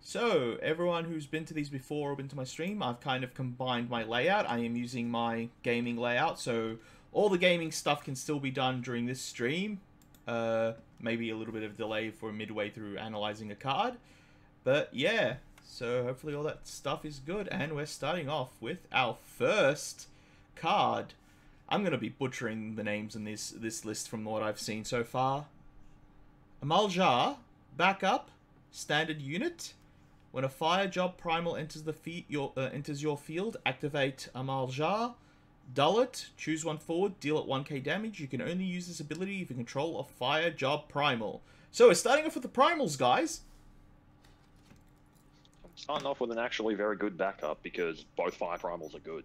So, everyone who's been to these before or been to my stream, I've kind of combined my layout. I am using my gaming layout, so all the gaming stuff can still be done during this stream. Maybe a little bit of delay for midway through analyzing a card. But yeah, so hopefully all that stuff is good. And we're starting off with our first card. I'm going to be butchering the names in this list from what I've seen so far. Amaljar, backup, standard unit. When a fire job primal enters enters your field, activate Amaljar. Dull it, choose one forward, deal it 1k damage. You can only use this ability if you control a fire job primal. So we're starting off with the primals, guys. I'm starting off with an actually very good backup because both fire primals are good.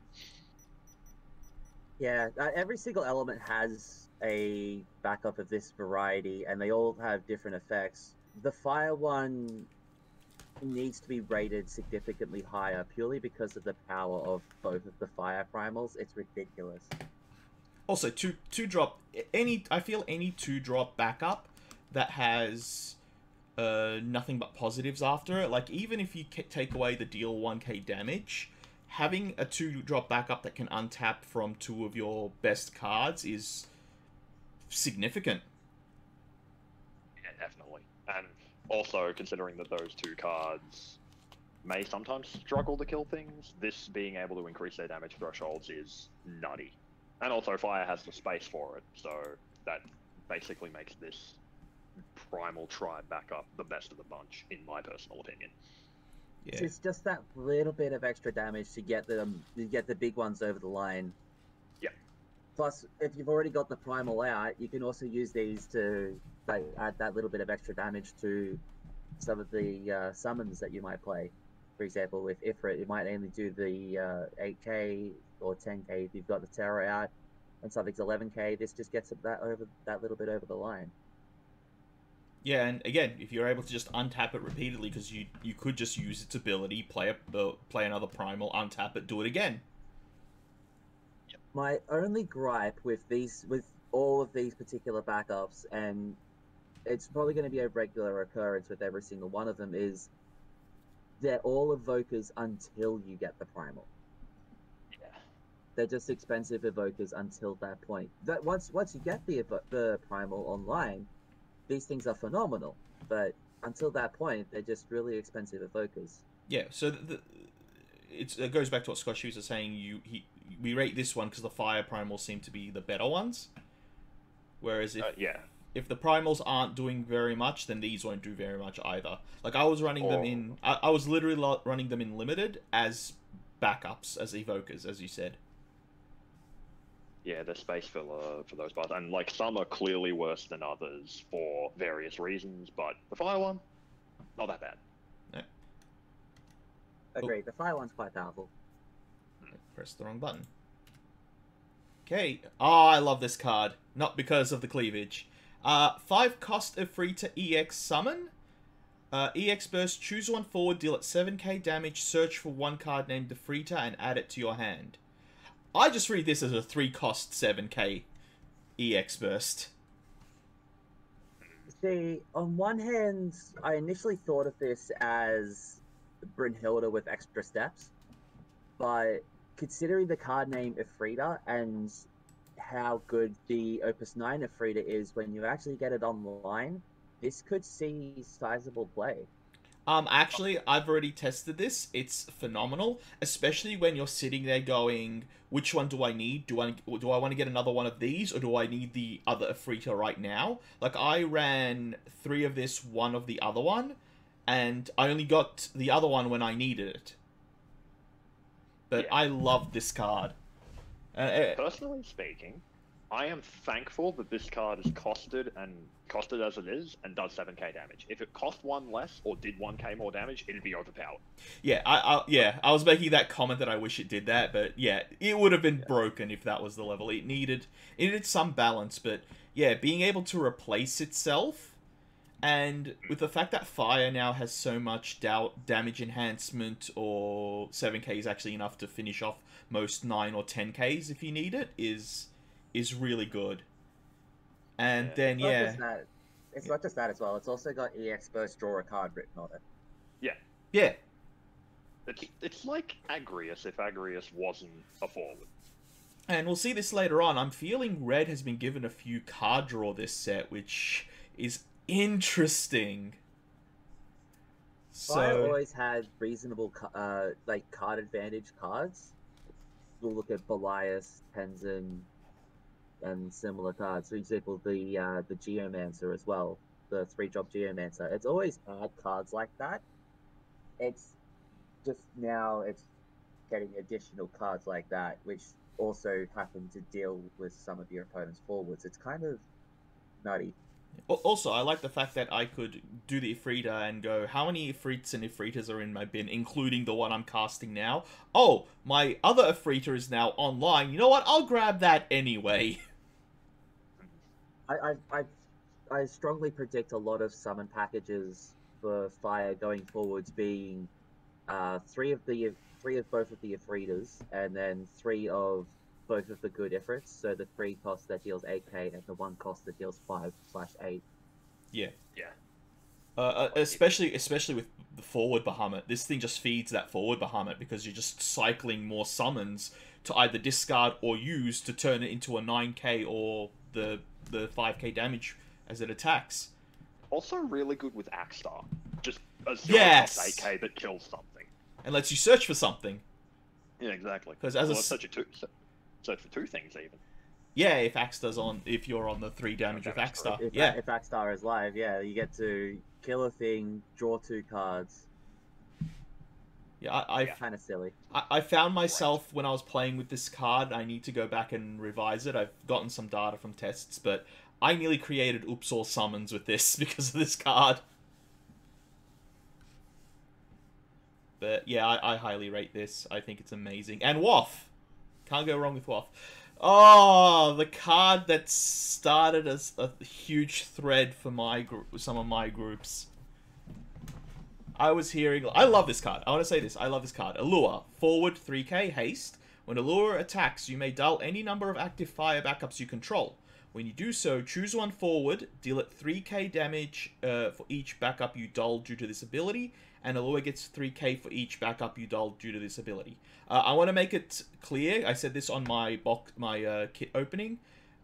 Yeah, every single element has a backup of this variety, and they all have different effects. The fire one needs to be rated significantly higher purely because of the power of both of the fire primals. It's ridiculous. Also, two drop I feel any 2-drop backup that has nothing but positives after it. Like even if you take away the deal 1k damage, having a 2-drop backup that can untap from 2 of your best cards is significant. Yeah, definitely. And also, considering that those 2 cards may sometimes struggle to kill things, this being able to increase their damage thresholds is nutty. And also, fire has the space for it, so that basically makes this primal tribe backup the best of the bunch, in my personal opinion. Yeah. It's just that little bit of extra damage to get the big ones over the line. Yeah. Plus, if you've already got the primal out, you can also use these to add that little bit of extra damage to some of the summons that you might play. For example, with Ifrit, you might only do the 8k or 10k if you've got the Terror out, and something's 11k. This just gets that little bit over the line. Yeah, and again, if you're able to just untap it repeatedly, because you could just use its ability, play another primal, untap it, do it again. My only gripe with all of these particular backups, and it's probably going to be a regular occurrence with every single one of them, is they're all evokers until you get the primal. Yeah. They're just expensive evokers until that point. That once you get the primal online, these things are phenomenal. But until that point, they're just really expensive evokers. Yeah, so it goes back to what SquashedPeas was saying. We rate this one because the fire primals seem to be the better ones. Whereas if the primals aren't doing very much, then these won't do very much either. Like I was running them in, I was literally running them in limited as backups, as evokers, as you said. Yeah, there's space for those parts, and like some are clearly worse than others for various reasons, but the fire one, not that bad. Yeah. Agreed. The fire one's quite powerful. Press the wrong button. Okay. Oh, I love this card. Not because of the cleavage. 5 cost of free to EX summon. EX burst, choose one forward, deal it 7k damage, search for one card named Defrita and add it to your hand. I just read this as a 3 cost 7k EX burst. See, on one hand, I initially thought of this as Brynhilda with extra steps, but considering the card name Ifrita and how good the Opus 9 Ifrita is when you actually get it online, this could see sizable play. Actually, I've already tested this. It's phenomenal, especially when you're sitting there going, which one do I need? Do I want to get another one of these, or do I need the other Ifrita right now? Like, I ran 3 of this, 1 of the other one, and I only got the other one when I needed it. But yeah. I love this card. Personally speaking, I am thankful that this card is costed as it is and does 7k damage. If it cost 1 less or did 1k more damage, it'd be overpowered. Yeah, I was making that comment that I wish it did that, but yeah, it would have been broken if that was the level. It needed some balance, but yeah, being able to replace itself, and with the fact that fire now has so much damage enhancement, or 7k is actually enough to finish off most 9 or 10ks if you need it, is really good. And then, it's not just that as well. It's also got EX burst, draw a card written on it. Yeah. Yeah. It's like Agrius if Agrius wasn't a forward. And we'll see this later on. I'm feeling Red has been given a few card draw this set, which is interesting. I So always had reasonable like card advantage cards. We'll look at Belias, Tenzin, and similar cards. For example, the Geomancer as well, the 3-drop Geomancer. It's always had cards like that. It's just now it's getting additional cards like that, which also happen to deal with some of your opponent's forwards. It's kind of nutty. also, I like the fact that I could do the Ifrita and go, how many Ifrits and Ifritas are in my bin, including the one I'm casting now? Oh, my other Ifrita is now online. You know what? I'll grab that anyway. I strongly predict a lot of summon packages for Fire going forwards being three of both of the Ifritas, and then 3 of both of the good Ifrits. So the 3 cost that deals 8k and the 1 cost that deals 5/8. Yeah. Yeah. Especially with the forward Bahamut. This thing just feeds that forward Bahamut because you're just cycling more summons to either discard or use to turn it into a 9k or the 5k damage as it attacks. Also really good with Axstar. Just a Yes! 8k that kills something. And lets you search for something. Yeah, exactly. Because as search for 2 things even. Yeah, if you're on the 3 damage with Axstar. If Axstar is live, yeah, you get to kill a thing, draw 2 cards. Yeah, kind of silly. I found myself when I was playing with this card. I need to go back and revise it. I've gotten some data from tests, but I nearly created Upsor summons with this because of this card. But yeah, I highly rate this. I think it's amazing. And Waff! Can't go wrong with Waff. Oh, the card that started as a huge thread for some of my groups. I was hearing... I love this card. I want to say this. I love this card. Allure. Forward 3k haste. When Allure attacks, you may dull any number of active fire backups you control. When you do so, choose one forward, deal it 3k damage for each backup you dull due to this ability, and Allure gets 3k for each backup you dull due to this ability. I want to make it clear, I said this on my kit opening,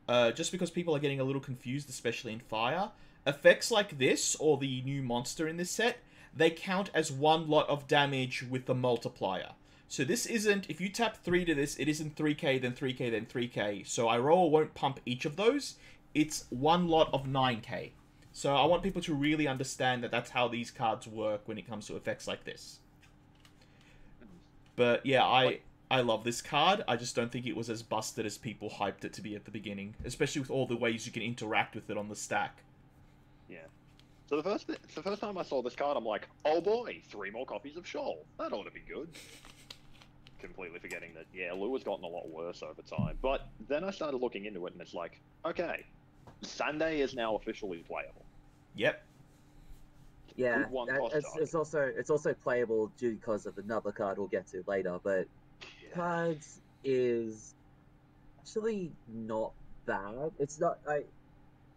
just because people are getting a little confused, especially in Fire. Effects like this, or the new monster in this set, they count as one lot of damage with the multiplier. So this isn't, if you tap 3 to this, it isn't 3k, then 3k, then 3k. So Iroha won't pump each of those. It's one lot of 9k. So I want people to really understand that that's how these cards work when it comes to effects like this. But yeah, I love this card. I just don't think it was as busted as people hyped it to be at the beginning. Especially with all the ways you can interact with it on the stack. Yeah. So the first time I saw this card, I'm like, oh boy, 3 more copies of Shoal. That ought to be good. Completely forgetting that, yeah, Lure's gotten a lot worse over time. But then I started looking into it, and it's like, okay, Sunday is now officially playable. Yep. Yeah, it's also playable due because of another card we'll get to later. But Yeah. cards is actually not bad. It's not like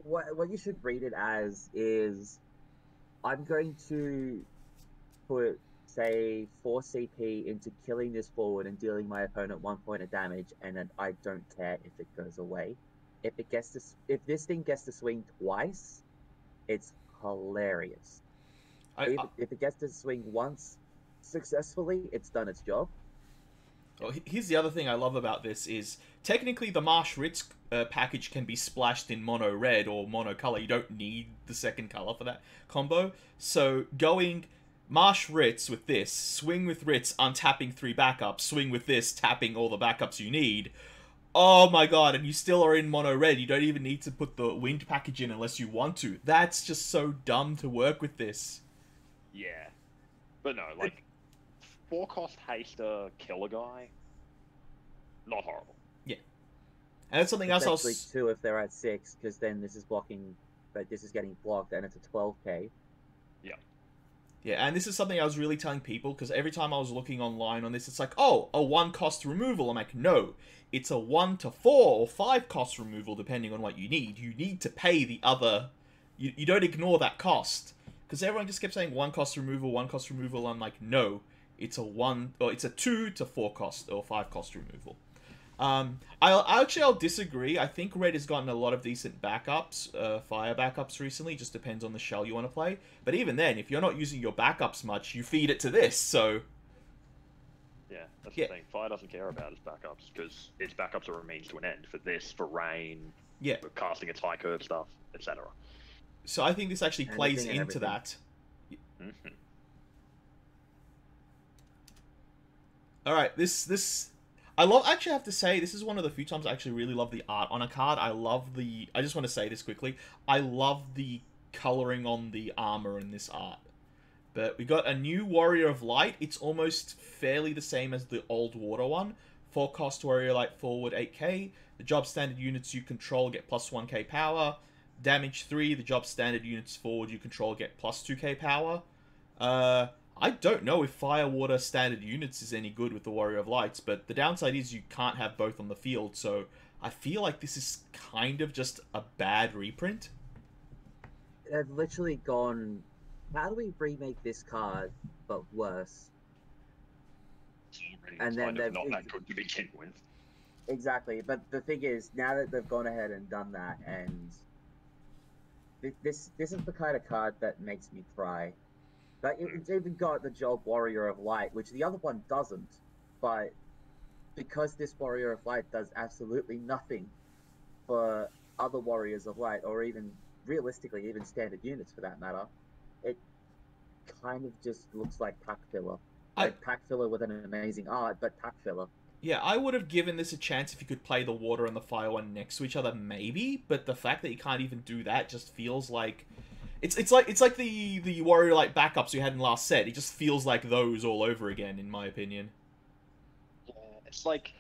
what you should read it as is I'm going to put, say, 4 CP into killing this forward and dealing my opponent 1 point of damage, and then I don't care if it goes away. If this thing gets to swing twice, it's hilarious. If it gets to swing once successfully, it's done its job. Well, here's the other thing I love about this is, technically the Marsh Ritz package can be splashed in mono red or mono color. You don't need the second color for that combo. So going Marsh Ritz with this, swing with Ritz, untapping 3 backups, swing with this, tapping all the backups you need. Oh my god, and you still are in mono red. You don't even need to put the wind package in unless you want to. That's just so dumb to work with this. Yeah. But no, like, 4-cost haster, kill a guy, not horrible. Yeah. And that's something else Especially 2 if they're at 6, because then this is blocking, but this is getting blocked, and it's a 12k. Yeah. Yeah, and this is something I was really telling people, because every time I was looking online on this, it's like, oh, a 1-cost removal. I'm like, no. It's a 1 to 4 or 5-cost removal, depending on what you need. You need to pay the other... You don't ignore that cost. Because everyone just kept saying 1 cost removal, 1 cost removal. I'm like, no, it's a 2 to 4 cost or 5 cost removal. I'll disagree. I think red has gotten a lot of decent backups, fire backups recently. Just depends on the shell you want to play. But even then, if you're not using your backups much, you feed it to this. So yeah, that's the thing. Fire doesn't care about its backups because its backups are a means to an end. For this, for rain, for casting its high curve stuff, etc. So I think this actually plays into that. Mm-hmm. All right, this. I love. Actually, I have to say, this is one of the few times I actually really love the art on a card. I just want to say this quickly. I love the coloring on the armor in this art. But we got a new Warrior of Light. It's almost fairly the same as the old Water one. 4 cost Warrior Light forward 8k. The job standard units you control get plus 1k power. Damage 3. The job standard units forward you control get plus 2k power. I don't know if Fire Water standard units is any good with the Warrior of Lights, but the downside is you can't have both on the field, so I feel like this is kind of just a bad reprint. They've literally gone, how do we remake this card, but worse? And then they're not that good to begin with. Exactly, but the thing is, now that they've gone ahead and done that, and this is the kind of card that makes me cry. Like, it's even got the Job Warrior of Light, which the other one doesn't. But because this Warrior of Light does absolutely nothing for other Warriors of Light, or even, realistically, even standard units for that matter, it kind of just looks like pack filler. Like pack filler with an amazing art, but pack filler. Yeah, I would have given this a chance if you could play the Water and the Fire one next to each other, maybe. But the fact that you can't even do that just feels like... It's like the Warrior Light backups you had in last set. It just feels like those all over again, in my opinion. Yeah, it's like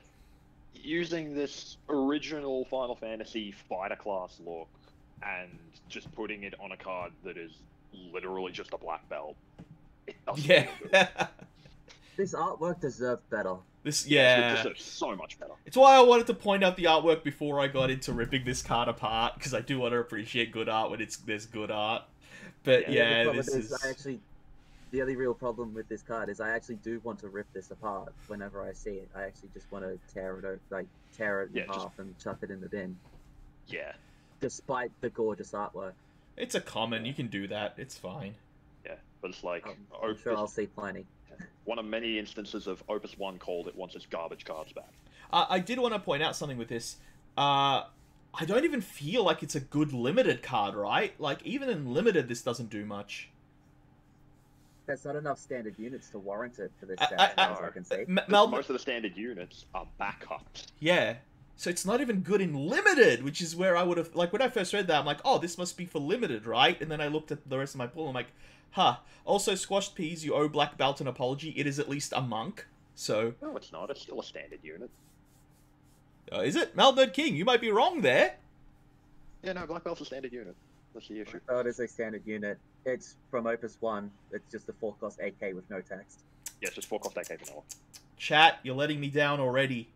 using this original Final Fantasy fighter class look and just putting it on a card that is literally just a black belt. It doesn't feel good. This artwork deserved better. It deserves so much better. It's why I wanted to point out the artwork before I got into ripping this card apart, because I do want to appreciate good art when there's good art. But this is... The only real problem with this card is I actually do want to rip this apart whenever I see it. I actually just want to tear it in half and chuck it in the bin. Yeah. Despite the gorgeous artwork. It's a common. You can do that. It's fine. Yeah, but it's like... I'm sure I'll see plenty. One of many instances of Opus 1 called it wants its garbage cards back. I did want to point out something with this. I don't even feel like it's a good limited card, right? Like, even in limited, this doesn't do much. There's not enough standard units to warrant it for this set, as I can see. Most of the standard units are backups. Yeah. So it's not even good in limited, which is where I would have... Like, when I first read that, I'm like, oh, this must be for limited, right? And then I looked at the rest of my pool, and I'm like, huh. Also, SquashedPeas, you owe Black Belt an apology. It is at least a monk, so... No, it's not. It's still a standard unit. Is it? Malnerd King, you might be wrong there. Yeah, no, Black Belt's a standard unit. That's the issue. Oh, it is a standard unit. It's from Opus 1. It's just a 4-cost AK with no text. Yeah, it's just 4-cost AK vanilla. Chat, you're letting me down already.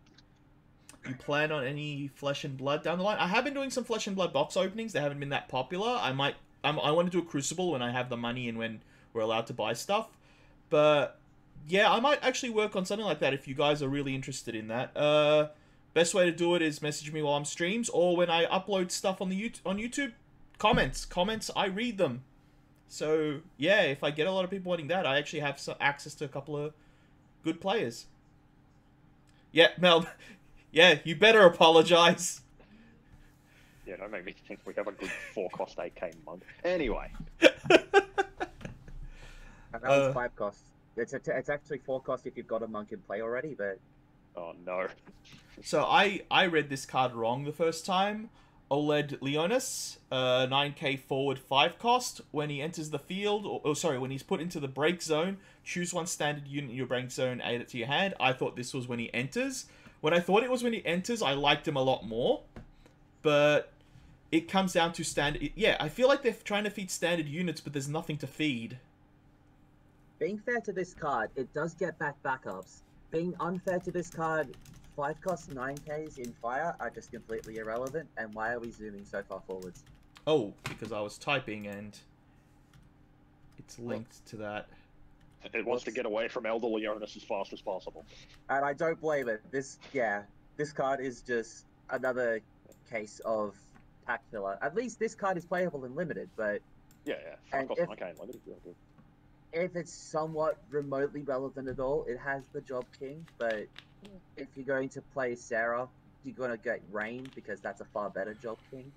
You plan on any Flesh and Blood down the line? I have been doing some Flesh and Blood box openings. They haven't been that popular. I want to do a Crucible when I have the money and when we're allowed to buy stuff. But, yeah, I might actually work on something like that if you guys are really interested in that. Best way to do it is message me while I'm streams, or when I upload stuff on YouTube. Comments, I read them. So, yeah, if I get a lot of people wanting that, I actually have some access to a couple of good players. Yeah, Mel, yeah, you better apologize. Yeah, don't make me think we have a good 4-cost AK monk. Anyway. That was 5 costs. It's actually 4 costs if you've got a monk in play already, but... Oh, no. So, I read this card wrong the first time. OLED Leonis, 9k forward 5 cost. When he enters the field, when he's put into the break zone, choose one standard unit in your break zone, add it to your hand. I thought this was when he enters. When I thought it was when he enters, I liked him a lot more. But it comes down to standard... Yeah, I feel like they're trying to feed standard units, but there's nothing to feed. Being fair to this card, it does get back backups. Being unfair to this card... 5 costs 9Ks in fire are just completely irrelevant, and why are we zooming so far forwards? Oh, because I was typing and... it's linked to that. It wants to get away from Elder Leonis as fast as possible. And I don't blame it. This card is just another case of pack filler. At least this card is playable in limited, but Yeah, and fuck off, okay, limited. if it's somewhat remotely relevant at all, it has the Job King. But if you're going to play Sarah, you're gonna get Rain because that's a far better Job King.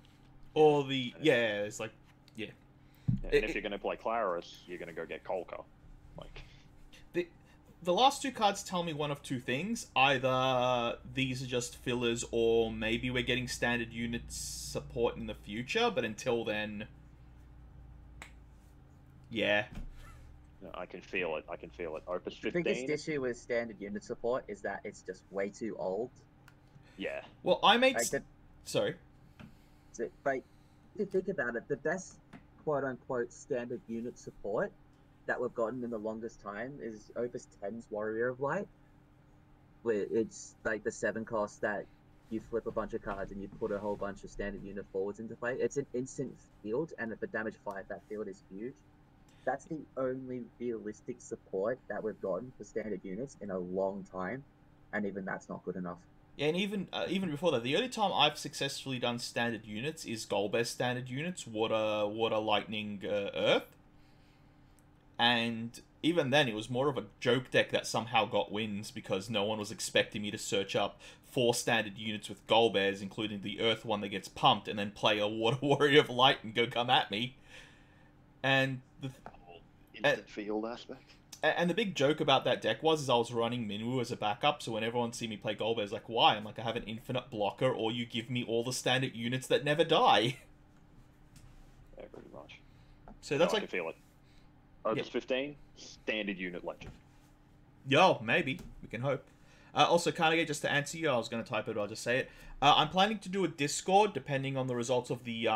Or the it's like And if you're going to play Claris, you're going to go get Kolka. Like, the last two cards tell me one of two things. Either these are just fillers, or maybe we're getting standard unit support in the future, but until then... Yeah. I can feel it. I can feel it. Opus 15. The biggest issue with standard unit support is that it's just way too old. Yeah. Well, I made... Like Sorry. Like, if you think about it, the best quote-unquote standard unit support that we've gotten in the longest time is Opus 10's Warrior of Light, where it's like the 7 cost that you flip a bunch of cards and you put a whole bunch of standard unit forwards into play. It's an instant field, and at the damage 5, that field is huge. That's the only realistic support that we've gotten for standard units in a long time, and even that's not good enough. Yeah, and even before that, the only time I've successfully done standard units is Golbez standard units, Water, Lightning, Earth. And even then, it was more of a joke deck that somehow got wins because no one was expecting me to search up 4 standard units with Golbez, including the Earth one that gets pumped, and then play a Water Warrior of Light and go come at me. And the instant field aspect. And the big joke about that deck was I was running Minwoo as a backup, so when everyone see me play Golbez, like, why? I'm like, I have an infinite blocker, or you give me all the standard units that never die. Yeah, pretty much. So that's I like... can feel it. Opus 15, standard unit legend. Yo, maybe. We can hope. Also, Carnegie, just to answer you, I was going to type it, but I'll just say it. I'm planning to do a Discord, depending on the results of the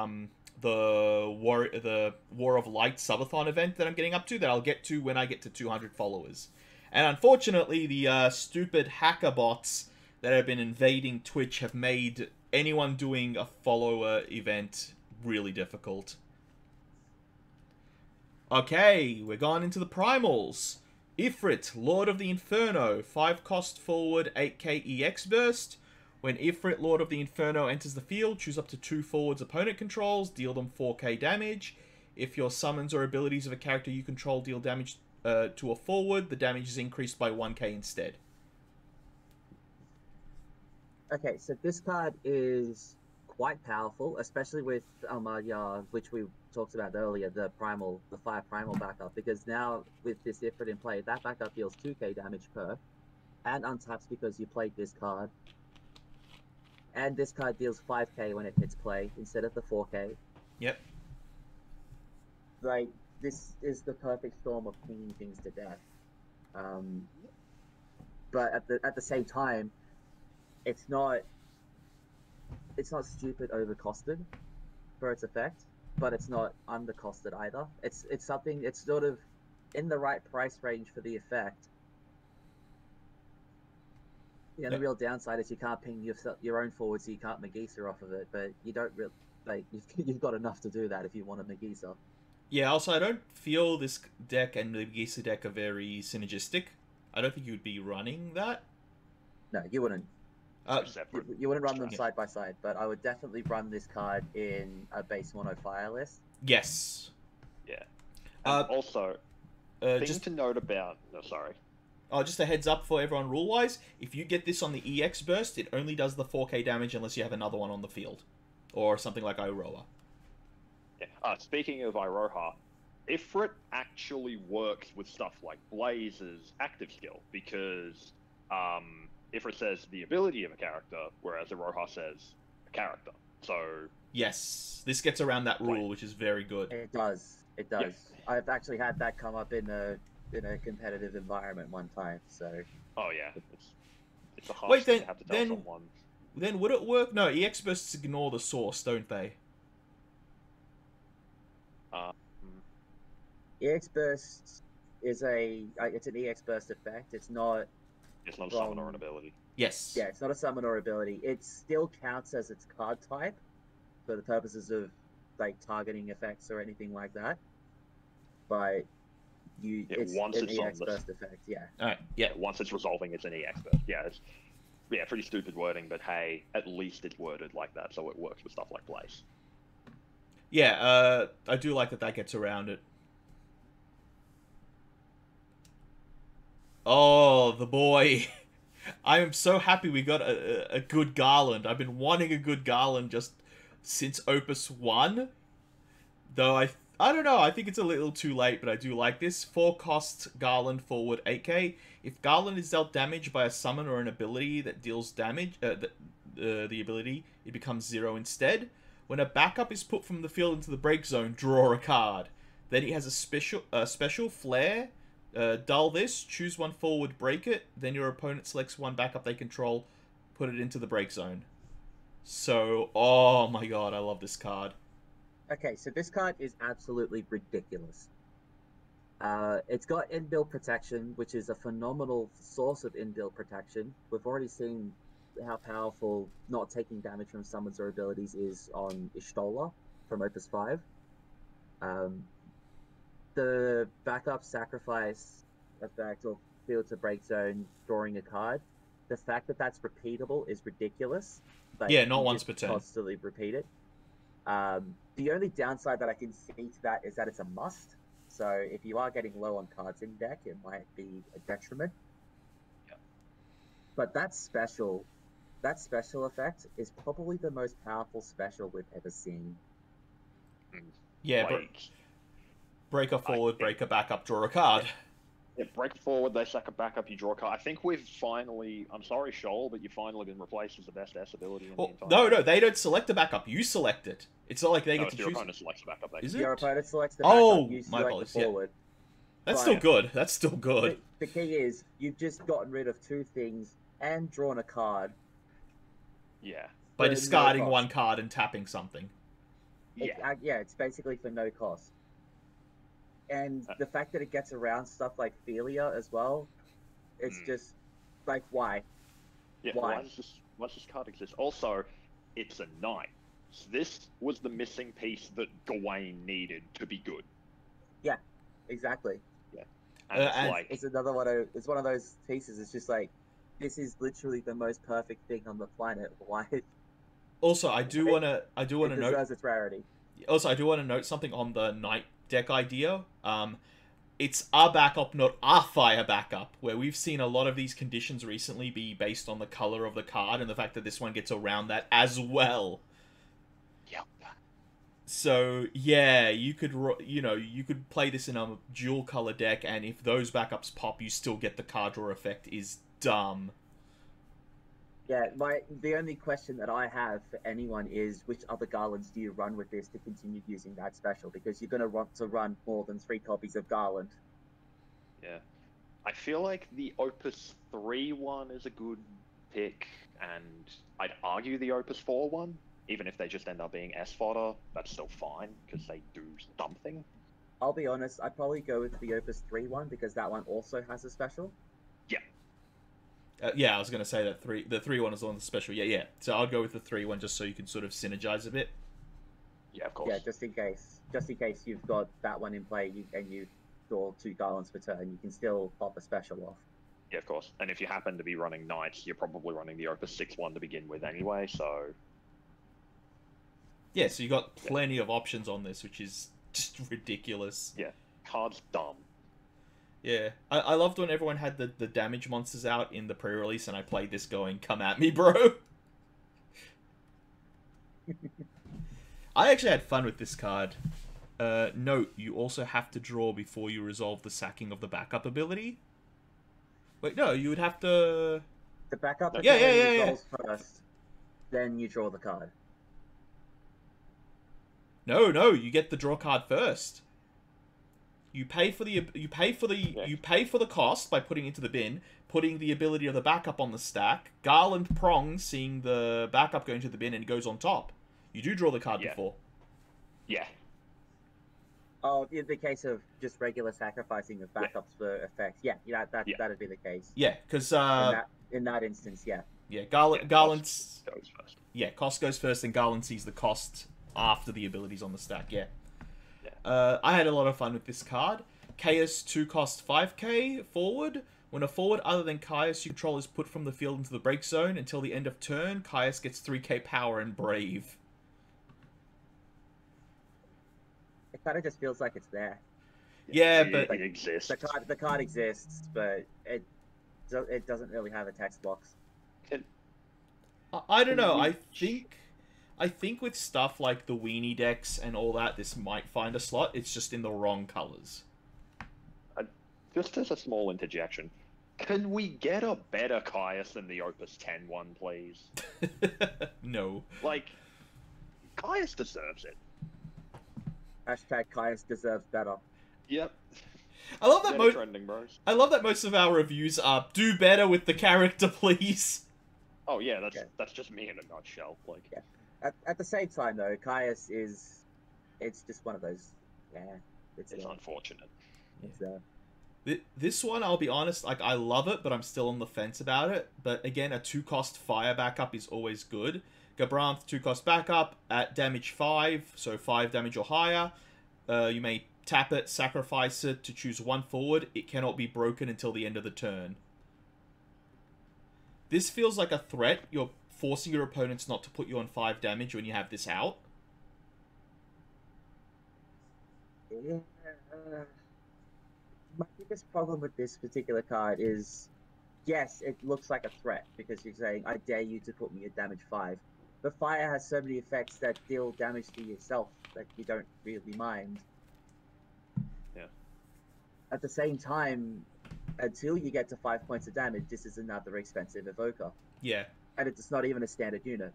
War of Light subathon event that I'm getting up to, that I'll get to when I get to 200 followers. And unfortunately, the stupid hacker bots that have been invading Twitch have made anyone doing a follower event really difficult. Okay, we're gone into the primals. Ifrit, Lord of the Inferno, 5 cost forward, 8k EX burst. When Ifrit, Lord of the Inferno, enters the field, choose up to 2 forwards opponent controls, deal them 4k damage. If your summons or abilities of a character you control deal damage to a forward, the damage is increased by 1k instead. Okay, so this card is quite powerful, especially with which we talked about earlier, the 5 primal backup, because now with this Ifrit in play, that backup deals 2k damage per, and untaps because you played this card. And this card deals 5k when it hits play instead of the 4k. Yep. Like, this is the perfect storm of pinging things to death. But at the same time, it's not stupid overcosted for its effect, but it's not undercosted either. It's something, it's sort of in the right price range for the effect. The only real downside is you can't ping your own forward, so you can't Magisa off of it. But you don't really, like, you've got enough to do that if you want a Magisa. Yeah. Also, I don't feel this deck and the Magisa deck are very synergistic. I don't think you would be running that. No, you wouldn't. You wouldn't run them side by side, but I would definitely run this card in a base mono fire list. Yes. Yeah. Also, just to note about. No, sorry. Oh, just a heads up for everyone rule-wise, if you get this on the EX burst, it only does the 4k damage unless you have another one on the field. Or something like Iroha. Yeah. Speaking of Iroha, Ifrit actually works with stuff like Blaze's active skill, because Ifrit says the ability of a character, whereas Iroha says a character. So... Yes, this gets around that rule, which is very good. It does. It does. Yes. I've actually had that come up in a competitive environment one time, so... Oh, yeah. It's a hard thing to have to tell someone. Then would it work? No, EX bursts ignore the source, don't they? EX burst is it's an EX burst effect. It's not a summon or an ability. Yes. Yeah, it's not a summon or ability. It still counts as its card type for the purposes of, like, targeting effects or anything like that. But it's once an it's on EX the... burst effect. Yeah. All right. Yeah. Once it's resolving, it's an EX burst. Yeah, it's pretty stupid wording, but hey, at least it's worded like that, so it works with stuff like Blaze. Yeah. I do like that gets around it. Oh, the boy. I am so happy we got a good Garland. I've been wanting a good Garland just since Opus 1. Though I don't know, I think it's a little too late, but I do like this. 4 cost Garland forward 8k. If Garland is dealt damage by a summon or an ability that deals damage, the ability, it becomes 0 instead. When a backup is put from the field into the break zone, draw a card. Then he has a special flare. Dull this, choose one forward, break it, then your opponent selects one backup they control, put it into the break zone. So, oh my god, I love this card. Okay, so this card is absolutely ridiculous. It's got inbuilt protection, which is a phenomenal source of inbuilt protection. We've already seen how powerful not taking damage from summons or abilities is on Ishtola from Opus 5. The backup sacrifice effect or field to break zone, drawing a card. The fact that that's repeatable is ridiculous. But yeah, not once per turn. Constantly repeat it. The only downside that I can see to that is that it's a must. So if you are getting low on cards in deck, it might be a detriment. Yeah. But that special effect is probably the most powerful special we've ever seen. Yeah, but break a forward, break a backup, draw a card. Yeah, break forward, they sack a backup, you draw a card. I think we've finally, I'm sorry, Shoal, but you've finally been replaced as the best S ability in the entire No, they don't select a backup. You select it. It's not like they get to your choose. opponent selects a backup. Is it? Your opponent selects the backup, you my select apologies, the forward. Yeah. That's still good. That's still good. The key is, you've just gotten rid of 2 things and drawn a card. Yeah. By discarding one card and tapping something. Yeah, it's basically for no cost. And the fact that it gets around stuff like Philia as well, it's just like, why? Yeah, why does this card exist? Also, it's a knight. So this was the missing piece that Gawain needed to be good. Yeah, exactly. Yeah, and it's another one. It's one of those pieces. It's just like, this is literally the most perfect thing on the planet. Why? Also, I do want to note. It deserves its rarity. Also, I do want to note something on the knight deck idea. It's a backup, not a fire backup, where we've seen a lot of these conditions recently be based on the color of the card and the fact that this one gets around that as well. Yep. So yeah, you could play this in a dual color deck, and if those backups pop, you still get the card draw effect. Is dumb. Yeah, the only question that I have for anyone is, which other Garlands do you run with this to continue using that special? Because you're going to want to run more than 3 copies of Garland. Yeah. I feel like the Opus 3 one is a good pick, and I'd argue the Opus 4 one, even if they just end up being S fodder, that's still fine, because they do something. I'll be honest, I'd probably go with the Opus 3 one, because that one also has a special. Yeah. Yeah, I was going to say that the 3 one is on the special. Yeah. So I'd go with the 3 one just so you can sort of synergize a bit. Yeah, of course. Yeah, just in case you've got that one in play and you draw 2 Garlands per turn, you can still pop a special off. Yeah, of course. And if you happen to be running Knights, you're probably running the Opus 6 one to begin with anyway, so... Yeah, so you got plenty of options on this, which is just ridiculous. Yeah, card's dumb. Yeah, I loved when everyone had the damage monsters out in the pre-release, and I played this going, come at me, bro. I actually had fun with this card. Note, you also have to draw before you resolve the sacking of the backup ability. Wait, no, you would have to... The backup ability resolves first, then you draw the card. No, you get the draw card first. You pay for the cost by putting it into the bin, putting the ability of the backup on the stack, Garland Prong seeing the backup go into the bin, and it goes on top. You do draw the card before. Yeah. Oh, in the case of just regular sacrificing of backups for effects, that'd be the case. Yeah, because in that instance, yeah. Yeah, Garland's goes first. Yeah, cost goes first, and Garland sees the cost after the abilities on the stack. Yeah. I had a lot of fun with this card. Chaos 2 cost 5k forward. When a forward other than Caius you control is put from the field into the break zone until the end of turn, Caius gets 3k power and Brave. It kind of just feels like it's there. Yeah, but it exists. The card exists, but it doesn't really have a text box. I don't know. I think with stuff like the weenie decks and all that, this might find a slot. It's just in the wrong colors. Just as a small interjection, can we get a better Caius than the Opus 10 one, please? No. Like, Caius deserves it. Hashtag Caius deserves better. Yep. I love that trending, bros. I love that most of our reviews are do better with the character, please. Oh yeah, that's just me in a nutshell. Like, yeah. At the same time though, Caius it's just one of those. Yeah, it's unfortunate. It's This one, I'll be honest, like I love it, but I'm still on the fence about it. But again, a 2-cost fire backup is always good. Gabranth 2-cost backup at damage 5, so 5 damage or higher. You may tap it, sacrifice it to choose one forward. It cannot be broken until the end of the turn. This feels like a threat. You're forcing your opponents not to put you on 5 damage when you have this out. Yeah. My biggest problem with this particular card is, yes, it looks like a threat because you're saying, I dare you to put me at damage 5. But fire has so many effects that deal damage to yourself that you don't really mind. Yeah. At the same time, until you get to 5 points of damage, this is another expensive evoker. Yeah. And it's not even a standard unit.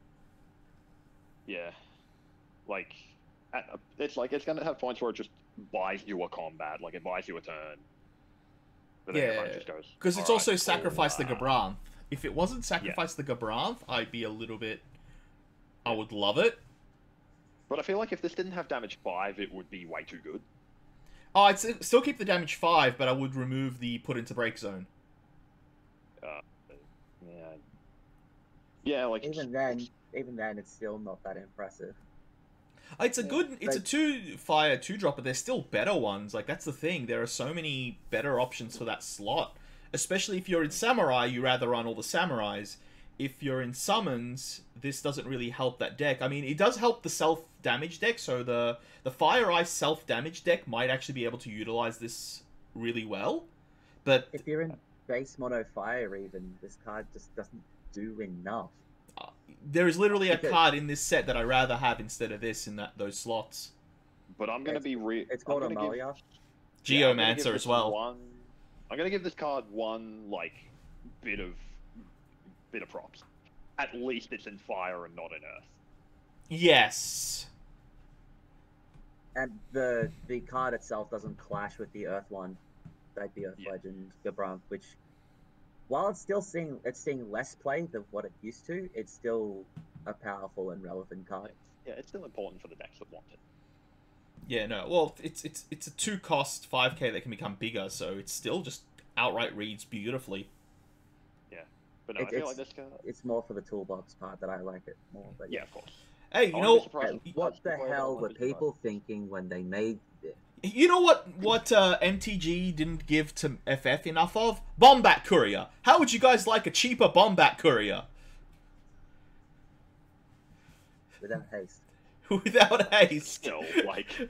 Yeah. Like, it's going to have points where it just buys you a combat, like it buys you a turn. But then everyone just goes, because it's also sacrifice the Gabranth. If it wasn't sacrifice the Gabranth, I'd be a little bit... I would love it. But I feel like if this didn't have damage 5, it would be way too good. Oh, I'd still keep the damage 5, but I would remove the put into break zone. Yeah. Yeah, like... Even then, it's still not that impressive. It's a good... It's a 2-fire 2-dropper. There's still better ones. Like, that's the thing. There are so many better options for that slot. Especially if you're in Samurai, you rather run all the Samurais. If you're in Summons, this doesn't really help that deck. I mean, it does help the self-damage deck, so the Fire Ice self-damage deck might actually be able to utilize this really well. But if you're in base mono fire even, this card just doesn't do enough. There is literally a card in this set that I'd rather have instead of this in those slots. But I'm going to be It's called Amalia. Geomancer as well. I'm going to give this card one, like, bit of props. At least it's in fire and not in earth. Yes. And the card itself doesn't clash with the earth one, like the Earth Legend Gabranth, which, while it's still seeing less play than what it used to, it's still a powerful and relevant card. Yeah, it's still important for the decks that want it. Yeah, no. Well, it's a 2-cost 5k that can become bigger, so it's still just outright reads beautifully. Yeah, but no, I feel like this card... It's more for the toolbox part that I like it more. But yeah, of course. Hey, you know... What the hell were people thinking when they made this? You know what MTG didn't give to FF enough of? Bombat Courier. How would you guys like a cheaper Bombat Courier? Without haste. Without haste. Still, like...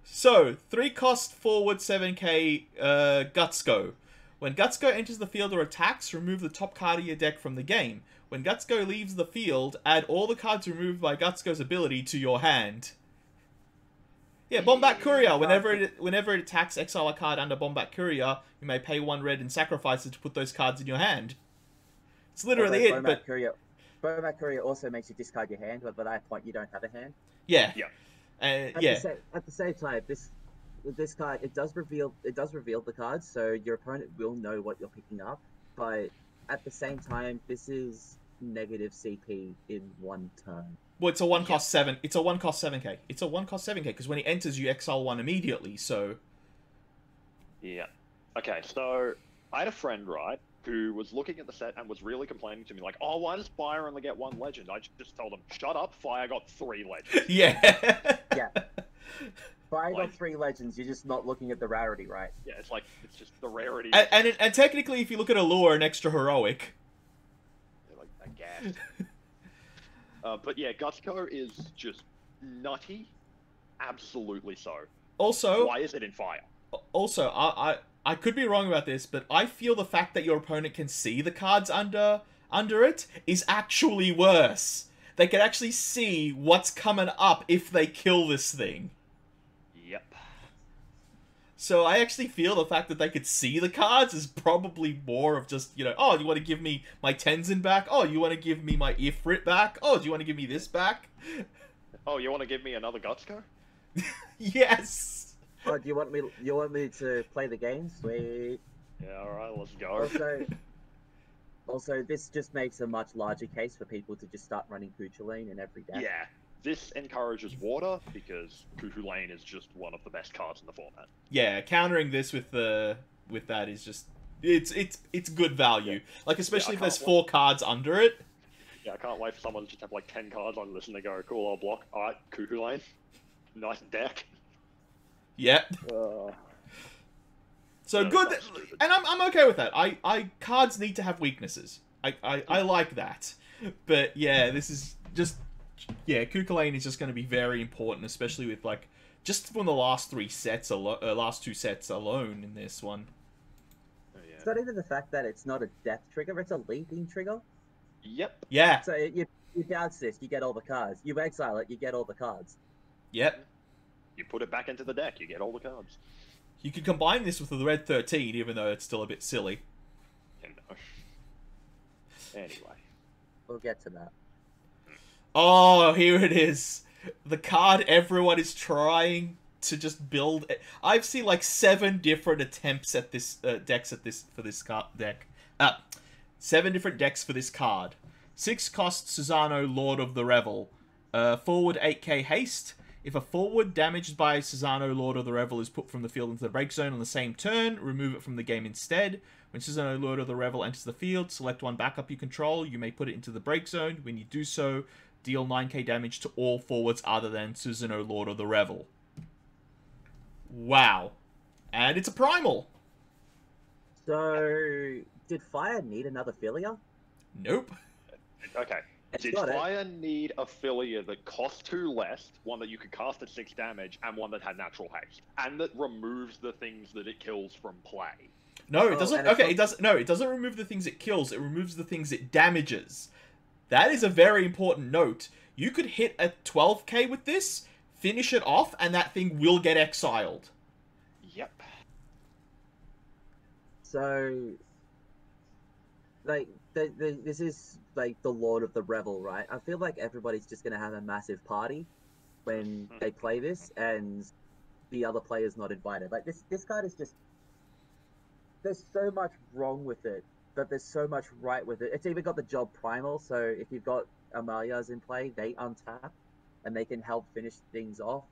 So, 3-cost forward 7k Gutsgo. When Gutsgo enters the field or attacks, remove the top card of your deck from the game. When Gutsgo leaves the field, add all the cards removed by Gutsgo's ability to your hand. Yeah, Bombat Courier. Whenever it attacks, exile a card under Bombat Courier. You may pay 1 red and sacrifice it to put those cards in your hand. It's literally it. But Bombat Courier also makes you discard your hand, but by that point you don't have a hand. Yeah. Yeah. At the same time, this card it does reveal the cards, so your opponent will know what you're picking up. But at the same time, this is negative CP in 1 turn. Well, it's a 1-cost 7. It's a 1-cost 7k. It's a 1-cost 7k because when he enters, you exile 1 immediately. So. Yeah. Okay. So I had a friend, right, who was looking at the set and was really complaining to me, like, "Oh, why does Fire only get 1 legend?" I just told him, "Shut up! Fire got 3 legends." Yeah. Yeah. Buying Like- on 3 legends, you're just not looking at the rarity, right? Yeah, it's like it's just the rarity. And technically, if you look at Allure, an extra heroic. They're like aghast. But yeah, Gutsco is just nutty. Absolutely so. Also, Why is it in fire? I could be wrong about this, but I feel the fact that your opponent can see the cards under it is actually worse. They can actually see what's coming up if they kill this thing. Yep. So I actually feel the fact that they could see the cards is probably more of just, you know, oh, you want to give me my Tenzin back? Oh, you want to give me my Ifrit back? Oh, do you want to give me this back? Oh, you want to give me another Gutsco? Yes! Oh, do you want me to play the game? Sweet. Yeah, alright, let's go. Also, this just makes a much larger case for people to just start running Kucha Lane in every deck. Yeah, this encourages water because Cuckoo Lane is just one of the best cards in the format. Yeah, countering this with that is just it's good value. Yeah. Like especially Yeah, if there's can't 4 cards under it. Yeah, I can't wait for someone to just have like 10 cards on list and they go, cool, I'll block. Alright, Cuckoo Lane. Nice deck. Yeah. So No, good, that's stupid. and I'm okay with that. Cards need to have weaknesses. I like that, but yeah, this is just Kuka Lane is just going to be very important, especially with like just from the last 2 sets alone in this one. Oh, yeah. It's not even the fact that it's not a death trigger; it's a leaping trigger. Yep. Yeah. So you bounce this, you get all the cards. You exile it, you get all the cards. Yep. You put it back into the deck, you get all the cards. You could combine this with the Red 13, even though it's still a bit silly. You know. Anyway. We'll get to that. Oh, here it is. The card everyone is trying to just build. I've seen like 7 different attempts at this for this card deck. 7 different decks for this card. 6 cost Susano, Lord of the Revel. Forward 8k haste. If a forward damaged by Susano, Lord of the Revel is put from the field into the break zone on the same turn, remove it from the game instead. When Susano, Lord of the Revel enters the field, select 1 backup you control. You may put it into the break zone. When you do so, deal 9k damage to all forwards other than Susano, Lord of the Revel. Wow. And it's a primal. So, did Fire need another Filia? Nope. Okay. It's Did got it. Fire need a Filia that cost 2 less, one that you could cast at 6 damage, and one that had natural haste, and that removes the things that it kills from play? No, it Oh, doesn't. and it's Okay, it doesn't. No, it doesn't remove the things it kills. It removes the things it damages. That is a very important note. You could hit a 12k with this, finish it off, and that thing will get exiled. Yep. So, like, this is like the Lord of the Revel, right? I feel like everybody's just gonna have a massive party when they play this, and the other player's not invited. Like this card is just, there's so much wrong with it, but there's so much right with it. It's even got the job primal, so if you've got Amalia's in play, they untap and they can help finish things off.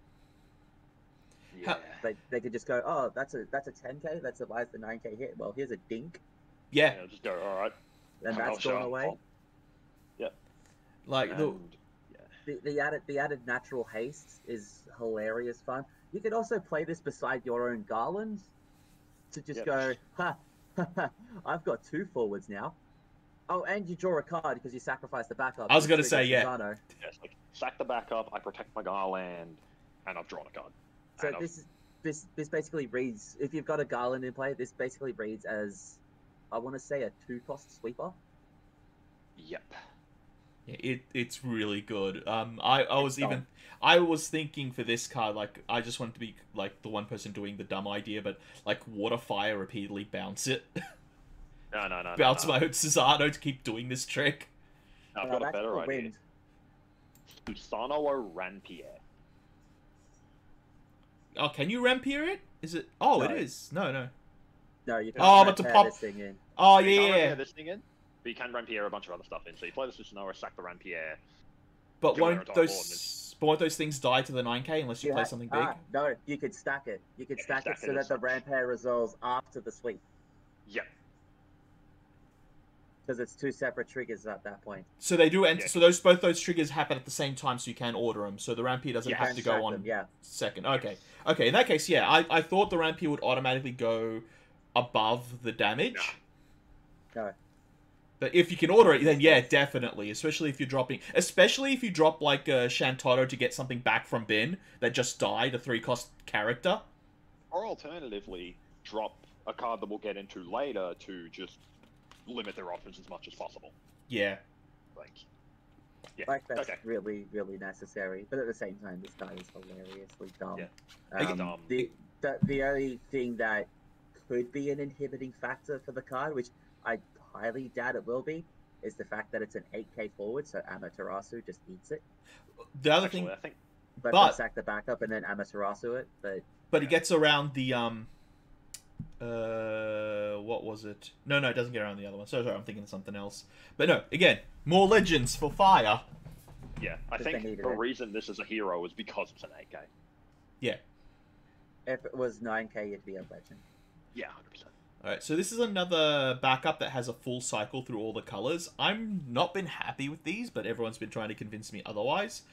Yeah. They could just go, oh, that's a 10k, that survives the 9k hit. Well, here's a dink, Yeah, Yeah, just go, alright. and I'll that's show gone up. away. Yep. like the. And, yeah. The added natural haste is hilarious fun. You could also play this beside your own Garland to just Yep. go, ha, I've got 2 forwards now. Oh, and you draw a card because you sacrifice the backup. I was to gonna trigger say, yeah. Susano. Yeah, it's like, sack the backup, I protect my Garland, and I've drawn a card. So And I've- this basically reads, if you've got a Garland in play, this basically reads as, I want to say, a 2-cost sweeper. Yep. It's really good. I was thinking for this card, like I just wanted to be like the one person doing the dumb idea, but like water fire repeatedly bounce it, No. bounce my own Susano to keep doing this trick. I've got a That's better the idea. wind. Susano or Ranpier. Oh, can you rampier it? Is it? Oh, No. it is. No. No, you can Oh, but to pair pop- this thing in. Oh You can't yeah. Ranpier this thing in, but you can Ranpier a bunch of other stuff in. So you play the Susano, sack the Ranpier. But Kill their won't entire won't those things die to the 9k unless you play something big? No, you could stack it. You could Yeah, stack it stack so it that as the such. rampair resolves after the sweep. Yep. Because it's two separate triggers at that point. So they do enter. Yeah. So both those triggers happen at the same time, so you can order them. So the Rampy doesn't Yeah, have and to go stack on them, yeah. second. Okay, okay. In that case, yeah, I thought the Rampy would automatically go above the damage. No. But if you can order it, then yeah, definitely. Especially if you're dropping, especially if you drop like a Shantotto to get something back from bin that just died, a 3-cost character. Or alternatively, drop a card that we'll get into later to just limit their options as much as possible. Yeah. Like, yeah. Like that's Okay. really, really necessary. But at the same time, this card is hilariously dumb. Yeah. Dumb. The only thing that could be an inhibiting factor for the card, which I highly doubt it will be, is the fact that it's an 8k forward, so Amaterasu just eats it. The other Actually, thing, I think But But- they sack the backup and then Amaterasu it. but it gets around the what was it? No, it doesn't get around the other one. Sorry, I'm thinking of something else. But no, again, more legends for fire. yeah, I If they think needed the it. reason this is a hero is because it's an 8k. if it was 9k, it'd be a legend. Yeah, 100%. Alright, so this is another backup that has a full cycle through all the colors. I'm not been happy with these, but everyone's been trying to convince me otherwise.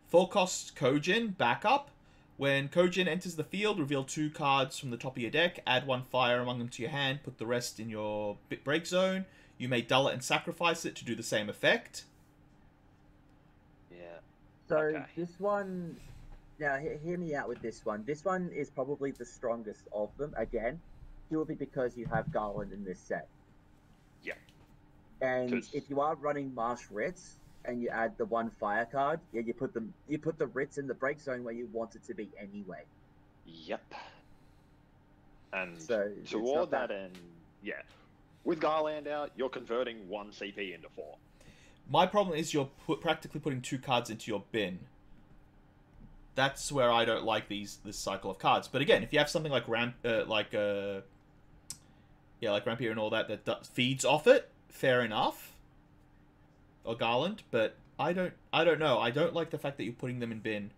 Full cost Kojin backup. When Kojin enters the field, reveal 2 cards from the top of your deck, add 1 fire among them to your hand, put the rest in your break zone. You may dull it and sacrifice it to do the same effect. Yeah. So Okay. this one, now hear me out with this one. This one is probably the strongest of them. Again, purely because you have Garland in this set. Yeah. And 'Cause- if you are running Marsh Ritz and you add the 1 fire card, yeah, you put the Ritz in the break zone where you want it to be anyway. Yep. And So it's toward not that end, yeah. With Garland out, you're converting 1 CP into 4. My problem is you're practically putting 2 cards into your bin. That's where I don't like this cycle of cards. But again, if you have something like Rampier and all that feeds off it, fair enough. Or Garland, but I don't know. I don't like the fact that you're putting them in bin.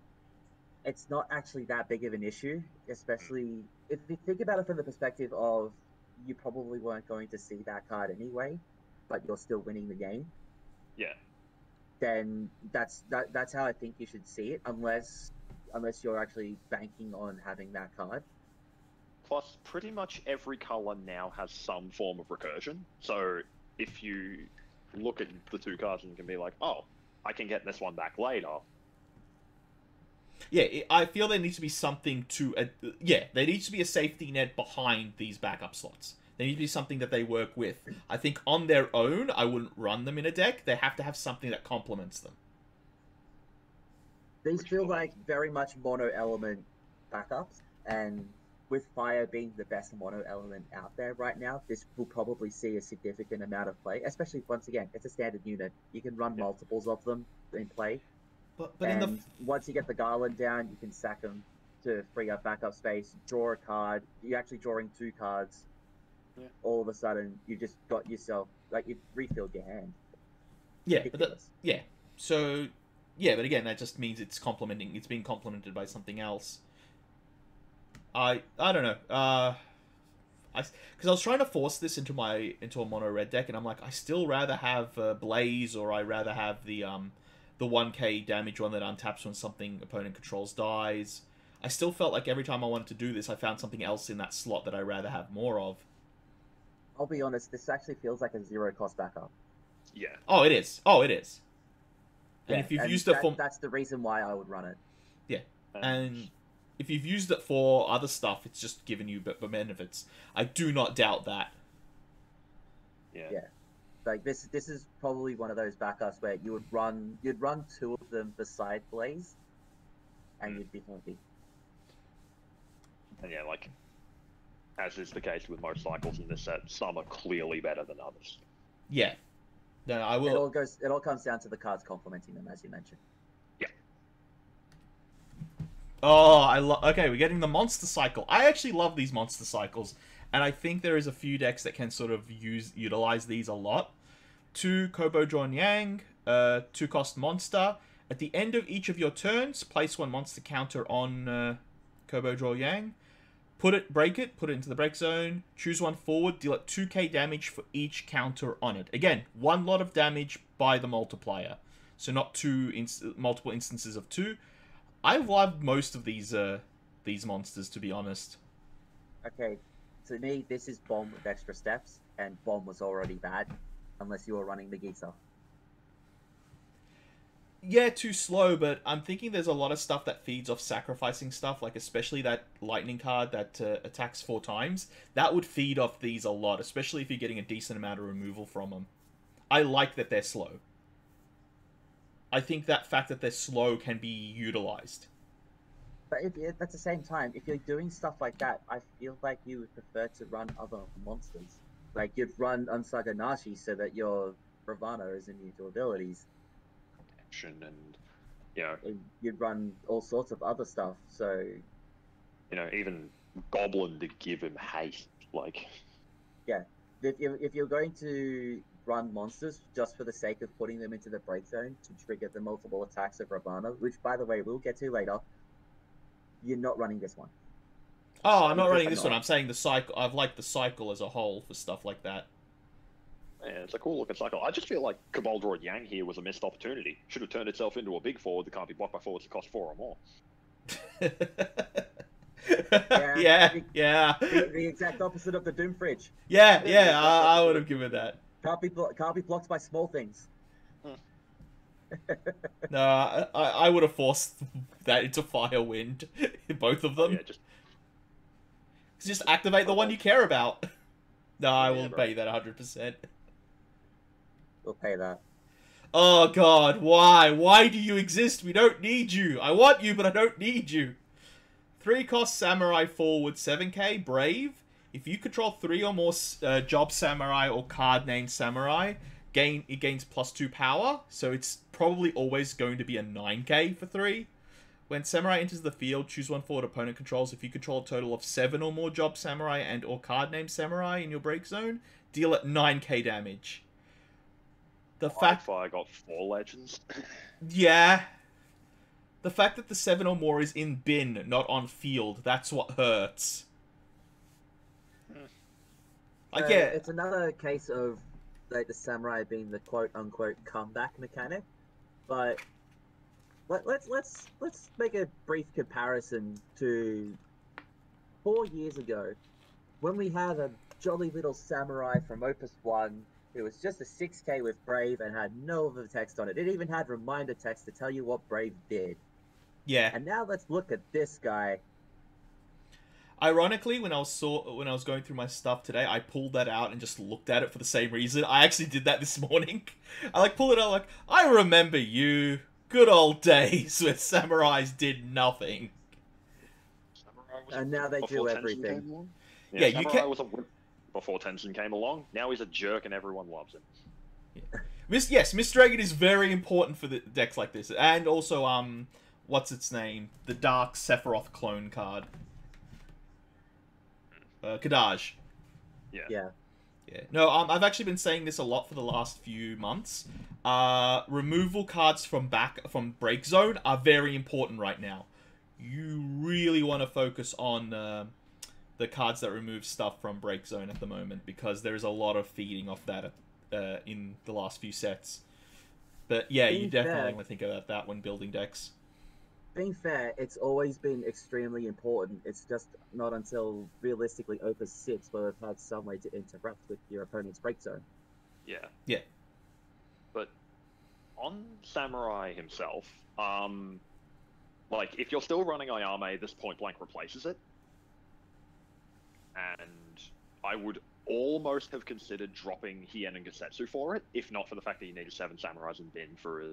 It's not actually that big of an issue, especially if you think about it from the perspective of you probably weren't going to see that card anyway, but you're still winning the game. Yeah. Then that's how I think you should see it, unless you're actually banking on having that card. Plus, pretty much every color now has some form of recursion. So if you look at the 2 cards and you can be like, oh, I can get this one back later. Yeah, I feel there needs to be something to... there needs to be a safety net behind these backup slots. There needs to be something that they work with. I think on their own, I wouldn't run them in a deck. They have to have something that complements them. These Which feel one? like very much mono element backups, and with fire being the best mono element out there right now, this will probably see a significant amount of play, especially once again, it's a standard unit. You can run multiples of them in play. But And once you get the Garland down, you can sack them to free up backup space, draw a card. You're actually drawing 2 cards. Yeah. All of a sudden, you just got yourself, like, you've refilled your hand. Yeah, Ridiculous. So, yeah, but again, that just means it's being complemented by something else. I don't know. Because I was trying to force this into a mono red deck, and I'm like, I still rather have Blaze, or I rather have the 1k damage one that untaps when something opponent controls dies. I still felt like every time I wanted to do this, I found something else in that slot that I rather have more of. I'll be honest, this actually feels like a 0-cost backup. Yeah. Oh, it is. And Yeah, if you've and used it for... that's the reason why I would run it. And if you've used it for other stuff, it's just given you benefits. I do not doubt that. Yeah. Like this is probably one of those backups where you'd run 2 of them beside Blaze, and you'd be happy. And yeah, like, as is the case with most cycles in this set, some are clearly better than others. Yeah. No, I It will... all comes down to the cards complementing them, as you mentioned. Oh, okay, we're getting the monster cycle. I actually love these monster cycles, and I think there is a few decks that can sort of utilize these a lot. 2 Kobo Drawn Yang, 2-cost monster. At the end of each of your turns, place 1 monster counter on Kobo Draw Yang. Break it, put it into the break zone, choose one forward, deal it 2k damage for each counter on it. Again, one lot of damage by the multiplier. So not multiple instances of 2. I've loved most of these monsters, to be honest. Okay, to me, this is Bomb with extra steps, and Bomb was already bad, unless you were running the Geezer. Yeah, too slow, but I'm thinking there's a lot of stuff that feeds off sacrificing stuff, like especially that lightning card that attacks 4 times. That would feed off these a lot, especially if you're getting a decent amount of removal from them. I like that they're slow. I think that fact that they're slow can be utilized. But at the same time, if you're doing stuff like that, I feel like you would prefer to run other monsters. Like, you'd run Unsaganashi so that your Ravana is immune to abilities. And, you know... And you'd run all sorts of other stuff, so... You know, even Goblin to give him haste, like... Yeah. If you're going to run monsters just for the sake of putting them into the break zone to trigger the multiple attacks of Ravana, which, by the way, we'll get to later, you're not running this one. Oh, I'm not running this one. I'm saying the cycle. I've liked the cycle as a whole for stuff like that. Yeah, it's a cool looking cycle. I just feel like Cabal Droid Yang here was a missed opportunity. Should have turned itself into a big forward that can't be blocked by forwards that cost 4 or more. Yeah. The exact opposite of the Doom Fridge. Yeah, I would have given that. Can't be blocked by small things. No, I would have forced that into Fire Wind, both of them. Yeah, just activate the one you care about. No, I will bro. pay that 100%. We'll pay that. Oh god, why? Why do you exist? We don't need you. I want you, but I don't need you. 3 cost Samurai forward, 7k, Brave. If you control 3 or more Job Samurai or card named Samurai, it gains +2 power, so it's probably always going to be a 9k for 3. When Samurai enters the field, choose one forward opponent controls. If you control a total of 7 or more Job Samurai and or card named Samurai in your break zone, deal it 9k damage. The fact I got 4 legends. Yeah. The fact that the 7 or more is in bin, not on field, that's what hurts. It's another case of like the Samurai being the quote-unquote comeback mechanic, but let's make a brief comparison to 4 years ago when we had a jolly little Samurai from Opus 1 who was just a 6k with Brave and had no other text on it. It even had reminder text to tell you what Brave did. Yeah. And now let's look at this guy. Ironically, when I was going through my stuff today, I pulled that out and just looked at it for the same reason. I actually did that this morning. I pulled it out I remember you. Good old days where samurais did nothing. And now they do everything. Yeah, you can. Was a wimp before Tenzin came along. Now he's a jerk and everyone loves him. Yeah. Yes, Miss Dragon is very important for the decks like this, and also what's its name? The Dark Sephiroth clone card. Kadaj. Yeah. No, I've actually been saying this a lot for the last few months. Removal cards from Break Zone are very important right now. You really want to focus on the cards that remove stuff from Break Zone at the moment, because there is a lot of feeding off that in the last few sets. But yeah, you definitely want to think about that when building decks. Being fair, it's always been extremely important. It's just not until realistically Opus 6 where we've had some way to interrupt with your opponent's break zone. Yeah. But on Samurai himself, if you're still running Ayame, this point blank replaces it. And I would almost have considered dropping Hien and Gesetsu for it, if not for the fact that you needed 7 Samurais and Bin for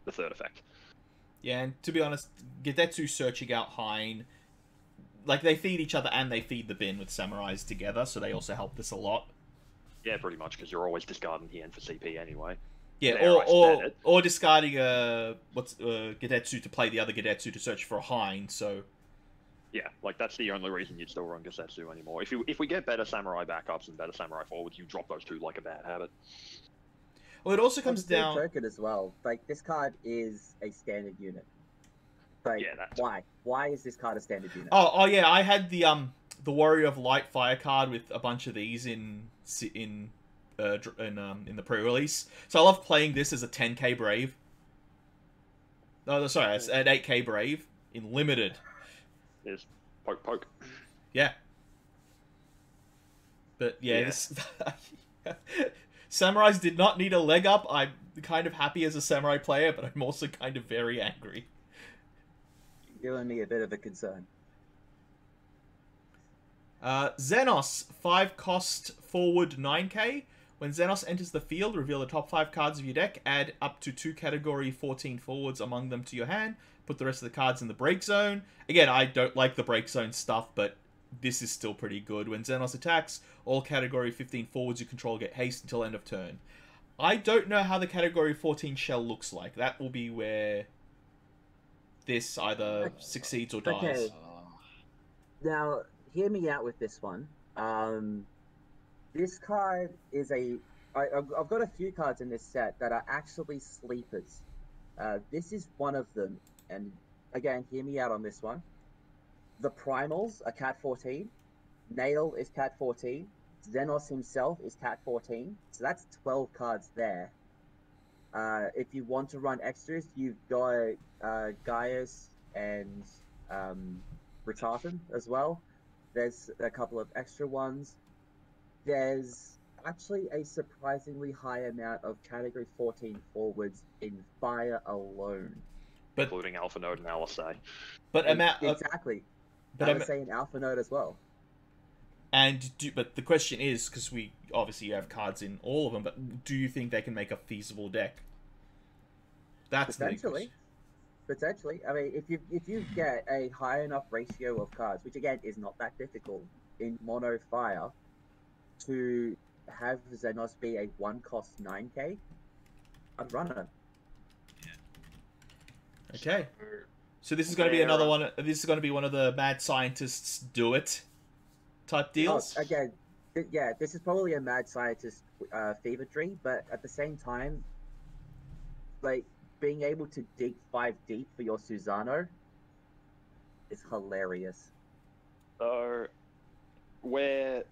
the third effect. Yeah, and to be honest, Getetsu searching out Hein, they feed each other and they feed the bin with Samurais together, so they also help this a lot. Yeah, pretty much, because you're always discarding Hien for CP anyway. Yeah, or discarding Getetsu to play the other Getetsu to search for a Hein, so... Yeah, that's the only reason you'd still run Gesetsu anymore. If we get better Samurai backups and better Samurai forwards, you drop those two like a bad habit. Well, it also comes down... token as well. This card is a standard unit. Yeah, that's... Why? Why is this card a standard unit? Oh yeah, I had the the Warrior of Light fire card with a bunch of these in the pre-release. So I love playing this as a 10k Brave. Oh, sorry, it's an 8k Brave in limited. Is poke poke. Yeah. But yeah, this Samurais did not need a leg up. I'm kind of happy as a Samurai player, but I'm also kind of very angry. Giving me a bit of a concern. Xenos, 5 cost forward 9k. When Xenos enters the field, reveal the top 5 cards of your deck. Add up to 2 category 14 forwards among them to your hand. Put the rest of the cards in the break zone. Again, I don't like the break zone stuff, but this is still pretty good. When Xenos attacks, all category 15 forwards you control get haste until end of turn. I don't know how the category 14 shell looks like. That will be where this either succeeds or dies. Okay. Now, hear me out with this one. This card is I've got a few cards in this set that are actually sleepers. This is one of them. And again, hear me out on this one. The Primals are Cat 14. Nail is Cat 14. Xenos himself is Cat 14. So that's 12 cards there. If you want to run extras, you've got Gaius and Richarton as well. There's a couple of extra ones. There's actually a surprisingly high amount of category 14 forwards in fire alone. But, including Alpha Node and LSA. But exactly. But LSA and Alpha Node as well. But the question is, because we obviously have cards in all of them, but do you think they can make a feasible deck? That's potentially. Potentially. I mean, if you get a high enough ratio of cards, which again is not that difficult in mono fire, to have Xenos be a 1-cost 9k, I'd run it. Okay. So this is going to be another one. This is going to be one of the mad scientists do it type deals. Oh, again, yeah, this is probably a mad scientist fever dream, but at the same time, like being able to dig 5 deep for your Susano is hilarious. So, where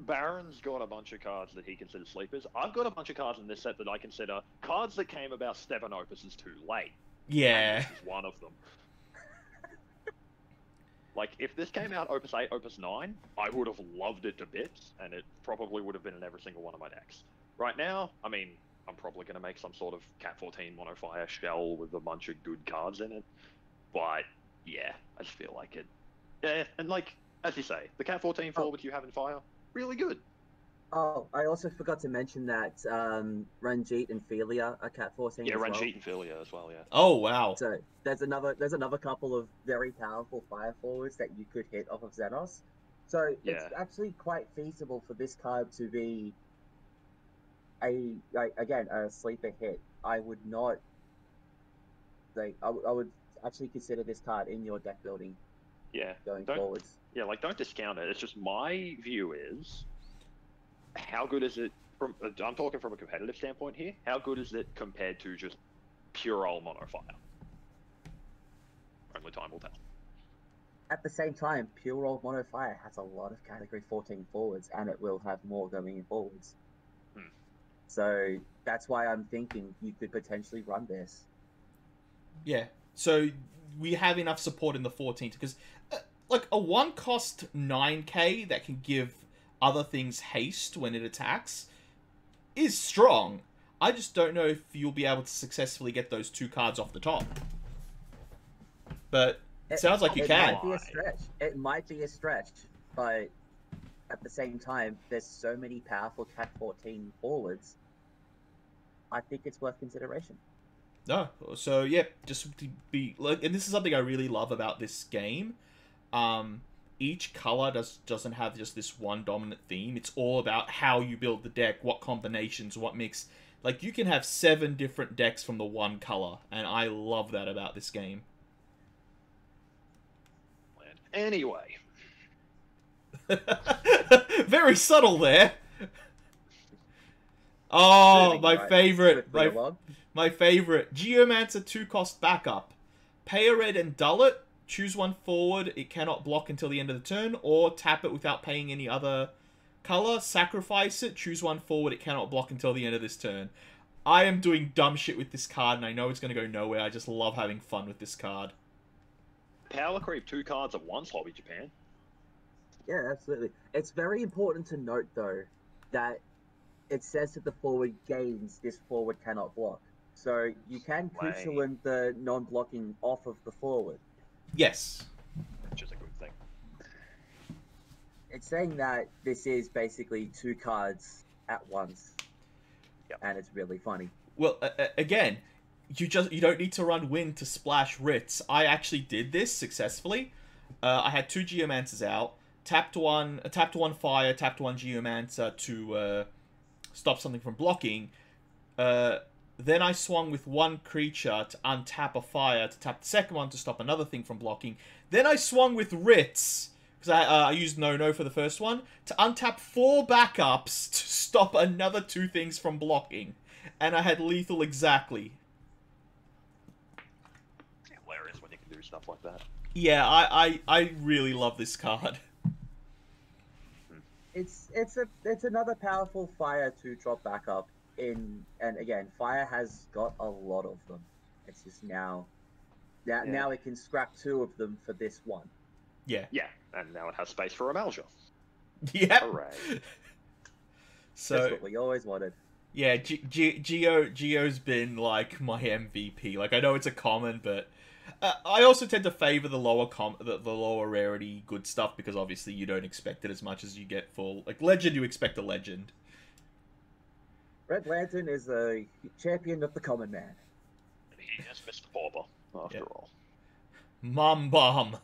Baron's got a bunch of cards that he considers sleepers, I've got a bunch of cards in this set that I consider cards that came about Steven Opus is too late. Yeah. And this is one of them. Like, if this came out Opus 8, Opus 9, I would have loved it to bits, and it probably would have been in every single one of my decks. Right now, I mean, I'm probably going to make some sort of Cat 14 Mono Fire shell with a bunch of good cards in it. But, yeah, I just feel like it. Yeah, and like, as you say, the Cat 14 forwards you have in Fire, really good. Oh, I also forgot to mention that Ranjit and Philia are Cat 14 as well. Yeah, Ranjit and Philia as well, yeah. Oh, wow. So there's another couple of very powerful fire forwards that you could hit off of Xenos. So it's actually quite feasible for this card to be a sleeper hit. I would not I would actually consider this card in your deck building. Yeah. Going forwards. Yeah, like don't discount it. It's just my view is, how good is it from? I'm talking from a competitive standpoint here. How good is it compared to just pure old mono fire? Only time will tell. At the same time, pure old mono fire has a lot of category 14 forwards, and it will have more going in forwards. So that's why I'm thinking you could potentially run this. Yeah. So we have enough support in the 14 because, like, a 1-cost 9k that can give other things haste when it attacks is strong. I just don't know if you'll be able to successfully get those 2 cards off the top. But it sounds like you can. Might be a stretch. It might be a stretch, but at the same time, there's so many powerful Cat 14 forwards. I think it's worth consideration. No, so yeah, just to be like, and this is something I really love about this game. Each color doesn't have just this one dominant theme. It's all about how you build the deck, what combinations, what mix. Like, you can have 7 different decks from the one color, and I love that about this game. Anyway. Very subtle there. Oh, my favorite. My favorite. Geomancer 2-cost backup. Pay a red and dull it. choose one forward, it cannot block until the end of the turn, or tap it without paying any other color, sacrifice it, choose one forward, it cannot block until the end of this turn. I am doing dumb shit with this card, and I know it's going to go nowhere. I just love having fun with this card. Power creep 2 cards at once, Hobby Japan. Yeah, absolutely. It's very important to note, though, that it says that the forward gains this forward cannot block. So you can crucial the non-blocking off of the forward. Yes. Which is a good thing. It's saying that this is basically 2 cards at once. Yep. And it's really funny. Well, again, you don't need to run Wind to splash Ritz. I actually did this successfully. I had 2 Geomancers out, tapped one fire, tapped 1 Geomancer to stop something from blocking. Then I swung with 1 creature to untap a fire, to tap the second one to stop another thing from blocking. Then I swung with Ritz, because I used No for the first one, to untap 4 backups to stop another 2 things from blocking. And I had lethal exactly. Hilarious when you can do stuff like that. Yeah, I really love this card. It's another powerful fire to drop backup in, and again, fire has got a lot of them. It's just now it can scrap 2 of them for this one. Yeah. Yeah, and now it has space for a Malja. Yeah. Hooray. So that's what we always wanted. Yeah, Geo's been like my MVP. Like, I know it's a common, but I also tend to favor the lower rarity good stuff, because obviously you don't expect it as much as you get for like Legend. You expect a Legend. Red Lantern is a champion of the common man. He is Mr. Pauper, after all. Mum Bomb.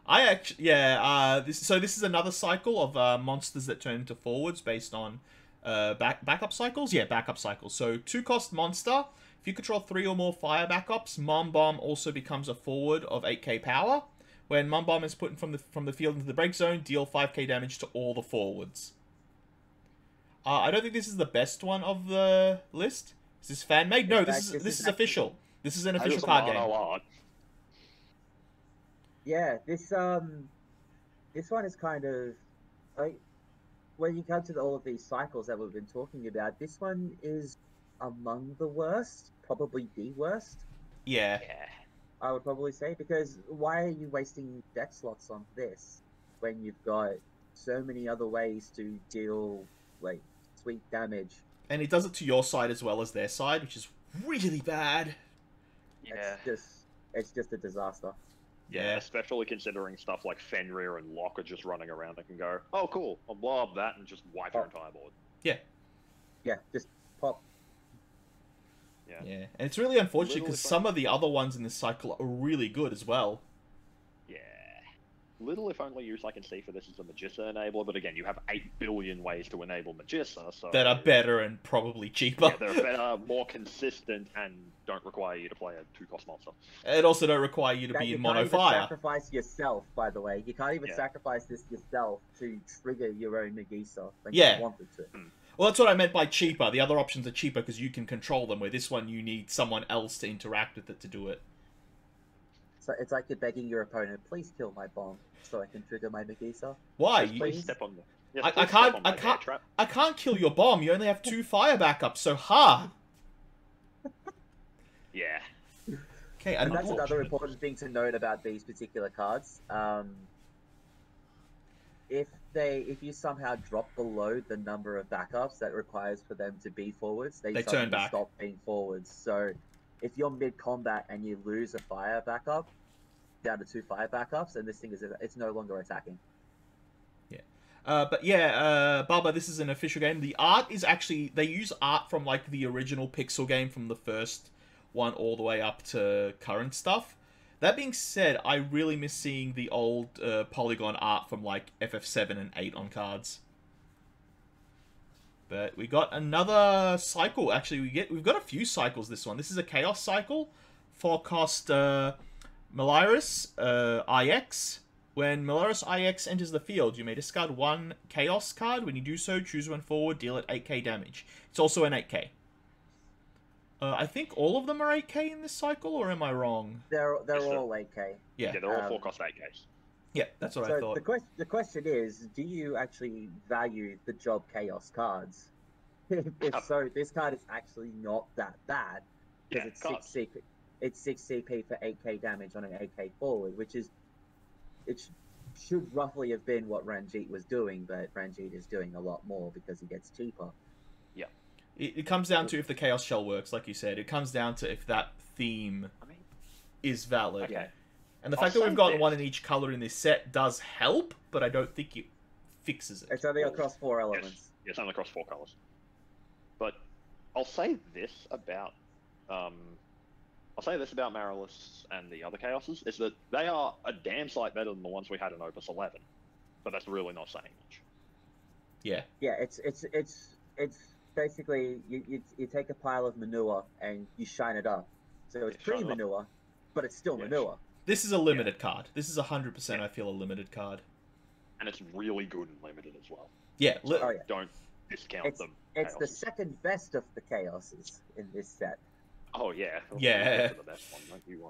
This is another cycle of monsters that turn into forwards based on backup cycles. Yeah, backup cycles. So 2-cost monster. If you control 3 or more fire backups, Mum Bomb also becomes a forward of 8k power. When Mum Bomb is put from the field into the break zone, deal 5k damage to all the forwards. I don't think this is the best one of the list. Is this fan made? No, this is official. This is an official card game. Yeah, this one is kind of like, when you come to all of these cycles that we've been talking about, this one is among the worst, probably the worst. Yeah. I would probably say, because why are you wasting deck slots on this when you've got so many other ways to deal like sweet damage? And it does it to your side as well as their side, which is really bad. Yeah. It's just a disaster. Yeah. Especially considering stuff like Fenrir and Locke are just running around that can go, oh cool, I'll blob that and just wipe your entire board. Yeah. Yeah, just pop. Yeah. And it's really unfortunate because some of the other ones in this cycle are really good as well. Yeah. Little if only use I can see for this is a Magissa enabler, but again, you have 8 billion ways to enable Magissa, so... That are better and probably cheaper. Yeah, they're better, more consistent, and don't require you to play a 2-cost monster. It also don't require you to be in mono fire. You can't even sacrifice yourself, by the way. You can't even sacrifice this yourself to trigger your own Magissa when you wanted to. Well, that's what I meant by cheaper. The other options are cheaper because you can control them, where this one you need someone else to interact with it to do it. So it's like you're begging your opponent, please kill my bomb so I can trigger my Magissa. Why? Please step on the... I can't kill your bomb. You only have 2 fire backups, so ha! Yeah. Okay, and that's another important thing to note about these particular cards. If you somehow drop below the number of backups that requires for them to be forwards, they turn back. Stop being forwards. So if you're mid-combat and you lose a fire backup, down to 2 fire backups, and this thing it's no longer attacking. Yeah. Baba, this is an official game. The art is actually... They use art from, like, the original Pixel game from the first one all the way up to current stuff. That being said, I really miss seeing the old polygon art from, like, FF 7 and 8 on cards. But we got another cycle. Actually, we've got a few cycles this one. This is a Chaos cycle. 4-cost Malaris IX. When Malaris IX enters the field, you may discard 1 Chaos card. When you do so, choose one forward, deal it 8k damage. It's also an 8k. I think all of them are 8k in this cycle, or am I wrong? They're Yes, sir. all 8k. Yeah. Yeah, they're all 4-cost 8Ks. Yeah, that's what I So thought. the question is, do you actually value the job chaos cards? If so, this card is actually not that bad because Yeah, it's 6 CP. It's 6 CP for 8k damage on an 8k forward, which is should roughly have been what Ranjit was doing, but Ranjit is doing a lot more because he gets cheaper. Yeah. It comes down to if the Chaos Shell works, like you said. It comes down to if that theme is valid. Okay. And the fact that we've gotten one in each color in this set does help, but I don't think it fixes it. It's only across 4 elements. Yes, it's only across 4 colors. But I'll say this about Marilys and the other Chaoses, is that they are a damn sight better than the ones we had in Opus 11. But that's really not saying much. Yeah. Yeah, it's basically you take a pile of manure and you shine it up. So it's pretty manure, but it's still manure. This is a limited card. This is 100%, I feel, a limited card. And it's really good and limited as well. Yeah. So don't discount them. It's the second best of the Chaoses in this set. Oh, yeah. Yeah. The best one, don't you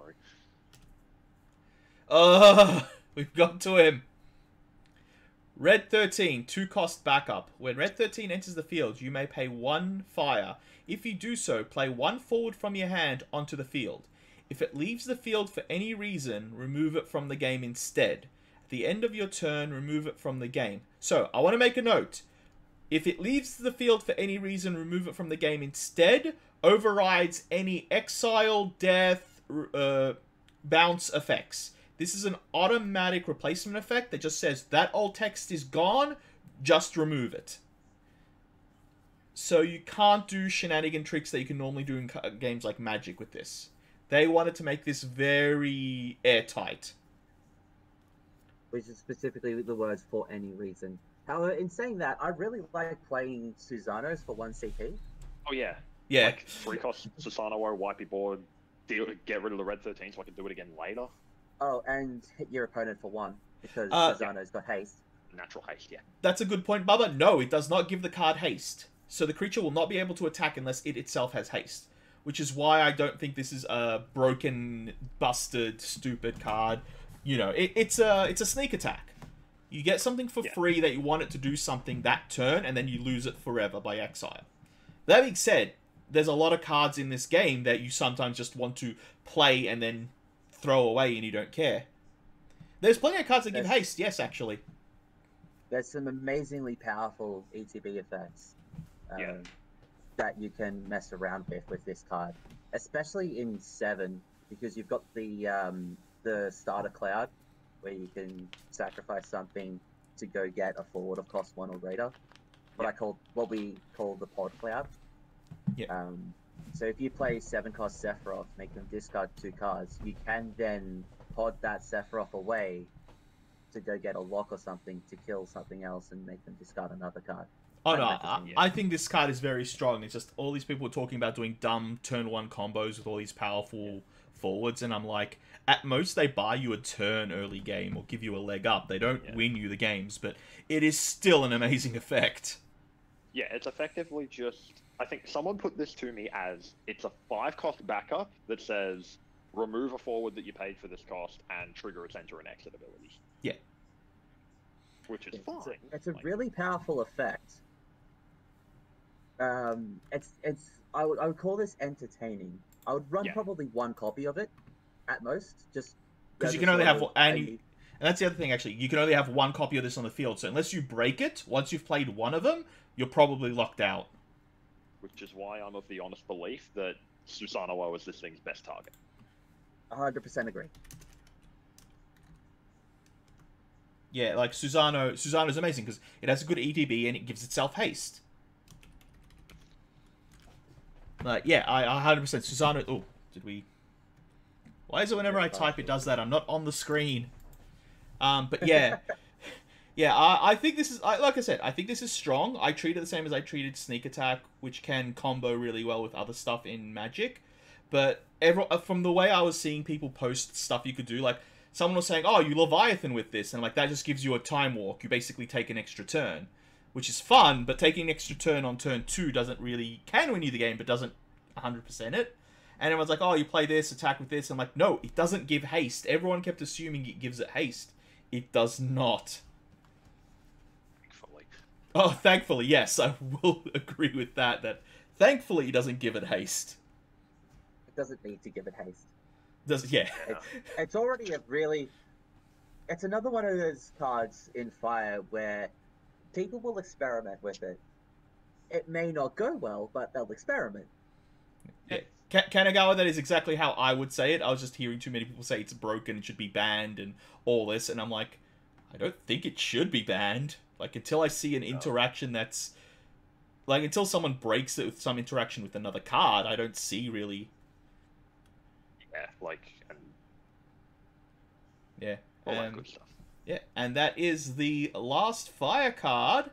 worry. We've got to him. Red 13, 2-cost backup. When Red 13 enters the field, you may pay 1 fire. If you do so, play 1 forward from your hand onto the field. If it leaves the field for any reason, remove it from the game instead. At the end of your turn, remove it from the game. So, I want to make a note. If it leaves the field for any reason, remove it from the game instead. Overrides any exile, death, bounce effects. This is an automatic replacement effect that just says that old text is gone, just remove it. So you can't do shenanigan tricks that you can normally do in games like Magic with this. They wanted to make this very airtight. Which is specifically the words "for any reason." However, in saying that, I really like playing Susanos for 1 CP. Oh, yeah. Yeah. Like 3-cost Susano, wipe your board, get rid of the Red 13 so I can do it again later. Oh, and hit your opponent for 1 because Susano's got haste. Natural haste, yeah. That's a good point, Bubba. No, it does not give the card haste. So the creature will not be able to attack unless it itself has haste. Which is why I don't think this is a broken, busted, stupid card. You know, it's a sneak attack. You get something for free that you want it to do something that turn, and then you lose it forever by exile. That being said, there's a lot of cards in this game that you sometimes just want to play and then throw away and you don't care. There's plenty of cards that give haste, yes, actually. There's some amazingly powerful ETB effects that you can mess around with this card. Especially in 7, because you've got the starter cloud, where you can sacrifice something to go get a forward of cost 1 or greater. What we call the pod cloud. Yeah. So if you play 7-cost Sephiroth, make them discard 2 cards, you can then pod that Sephiroth away to go get a lock or something to kill something else and make them discard another card. Oh no, I think this card is very strong. It's just all these people are talking about doing dumb turn 1 combos with all these powerful forwards, and I'm like, at most they buy you a turn early game or give you a leg up. They don't win you the games, but it is still an amazing effect. Yeah, it's effectively just... I think someone put this to me as, it's a 5-cost backup that says, remove a forward that you paid for this cost and trigger its enter and exit abilities. Yeah. Which is fine. It's a really powerful effect. I would call this entertaining. I would run probably 1 copy of it, at most, just... Because you can only have... And that's the other thing, actually. You can only have 1 copy of this on the field, so unless you break it, once you've played 1 of them, you're probably locked out. Which is why I'm of the honest belief that Susanoo is this thing's best target. 100% agree. Yeah, like Susano's amazing because it has a good ETB and it gives itself haste. Like, yeah, I 100% Susano... Oh, did we... Why is it whenever I type it does that? I'm not on the screen. But yeah... Yeah, I think this is... like I said, I think this is strong. I treat it the same as I treated Sneak Attack, which can combo really well with other stuff in Magic. But from the way I was seeing people post stuff you could do, like, someone was saying, oh, you Leviathan with this, and like, that just gives you a time walk. You basically take an extra turn, which is fun, but taking an extra turn on turn 2 doesn't really... can win you the game, but doesn't 100% it. And everyone's like, oh, you play this, attack with this. I'm like, no, it doesn't give haste. Everyone kept assuming it gives it haste. It does not. Thankfully. Oh, thankfully, yes, I will agree with that. That thankfully it doesn't give it haste. It doesn't need to give it haste. Yeah. It's already a really... It's another one of those cards in Fire where people will experiment with it. It may not go well, but they'll experiment. Yeah. Kanagawa, that is exactly how I would say it. I was just hearing too many people say it's broken, it should be banned, and all this, and I'm like, I don't think it should be banned. Like, until I see an interaction that's... Like, until someone breaks it with some interaction with another card, I don't see, really... Yeah, like... Yeah. All that good stuff. Yeah, and that is the last Fire card.